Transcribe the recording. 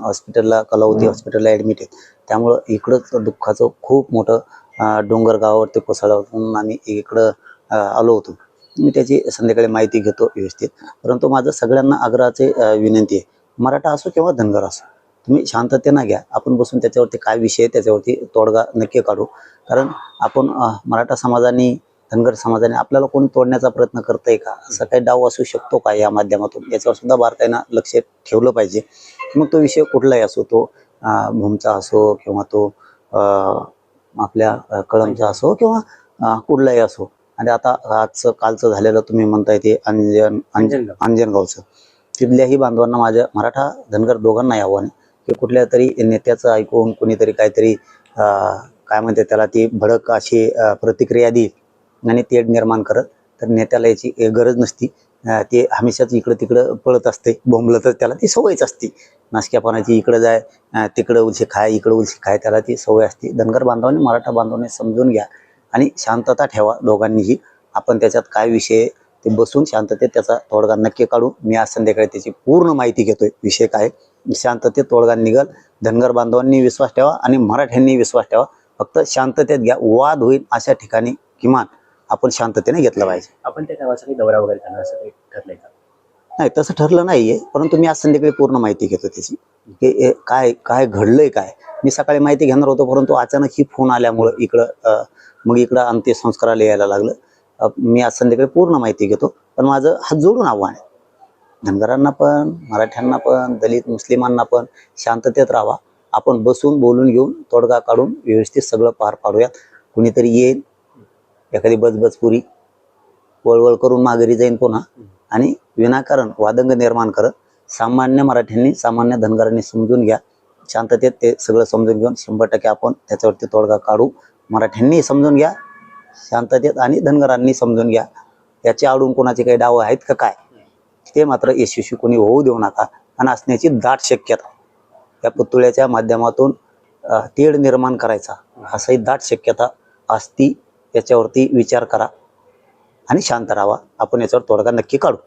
हॉस्पिटलला कलावती हॉस्पिटलला ॲडमिट आहेत. त्यामुळं इकडंच दुःखाचं खूप मोठं डोंगर गावावरती कोसळून आम्ही इकडं आलो होतो. मी त्याची संध्याकाळी माहिती घेतो व्यवस्थित. परंतु माझं सगळ्यांना आग्रहाची विनंती आहे, मराठा असो किंवा धनगर असो, तुम्ही शांततेनं घ्या. आपण बसून त्याच्यावरती काय विषय आहे त्याच्यावरती तोडगा नक्की काढू. कारण आपण मराठा समाजाने धनगर समाजाने आपल्याला कोणी तोडण्याचा प्रयत्न करतंय का, असा काही डाव असू शकतो का या माध्यमातून, याच्यावर सुद्धा बारकाईनं लक्ष ठेवलं पाहिजे. मग तो विषय कुठलाही असो, तो भूमचा असो किंवा तो आपल्या कळमचा असो किंवा कुठलाही असो. आणि आता आजचं कालचं झालेलं तुम्ही म्हणताय ते अंजनगावचं, तिथल्याही बांधवांना माझ्या मराठा धनगर दोघांनाही आव्हान आहे की कुठल्या तरी नेत्याचं ऐकून कोणीतरी काहीतरी काय म्हणते त्याला ती भडक अशी प्रतिक्रिया देईल आणि तेढ निर्माण करत, तर नेत्याला याची गरज नसती. ते हमेशाच इकडं तिकडं पळत असते, बोंबलं तर त्याला ती सवयच असते. नासक्यापणाची इकडं जाय तिकडं उलशी खाय, इकडं उलशी खाय, त्याला ती सवय असते. धनगर बांधवांनी मराठा बांधवांनी समजून घ्या आणि शांतता ठेवा दोघांनीही. आपण त्याच्यात काय विषय ते बसून शांततेत त्याचा तोडगा नक्की काढू. मी आज संध्याकाळी त्याची पूर्ण माहिती घेतोय, विषय काय शांततेत तोडगा निघल. धनगर बांधवांनी विश्वास ठेवा आणि मराठ्यांनी विश्वास ठेवा. फक्त शांततेत घ्या, वाद होईल अशा ठिकाणी किमान आपण शांततेने घेतलं पाहिजे. आपण त्या गावासाठी दौरा वगैरे करणार असं काही ठरलंय का? नाही, तसं ठरलं नाहीये, परंतु मी आज संध्याकाळी पूर्ण माहिती घेतो त्याची की काय काय घडलंय काय. मी सकाळी माहिती घेणार होतो, परंतु अचानक ही फोन आल्यामुळं इकडं मग इकडं अंत्यसंस्काराला यायला लागलं. मी आज संध्याकाळी पूर्ण माहिती घेतो. पण माझं हात जोडून आव्हान आहे धनगरांना पण, मराठ्यांना पण, दलित मुस्लिमांना पण, शांततेत राहावा. आपण बसून बोलून घेऊन तोडगा काढून व्यवस्थित सगळं पार पाडूयात. कुणीतरी येईल, एखादी बजबजपुरी वळवळ करून माघारी जाईन पुन्हा आणि विनाकारण वादंग निर्माण करत. सामान्य मराठ्यांनी सामान्य धनगरांनी समजून घ्या. शांततेत ते सगळं समजून घेऊन 100% आपण त्याच्यावरती तोडगा काढू. मराठ्यांनी समजून घ्या शांततेत आणि धनगरांनी समजून घ्या. याच्या आडून कोणाचे काही डाव आहेत का काय, ते मात्र यशस्वी कोणी होऊ देऊ नका. आणि असण्याची दाट शक्यता या पुतळ्याच्या माध्यमातून तेढ निर्माण करायचा असाही दाट शक्यता असती. याच्यावरती विचार करा आणि शांत राहावा. आपण याच्यावर तोडगा नक्की काढू.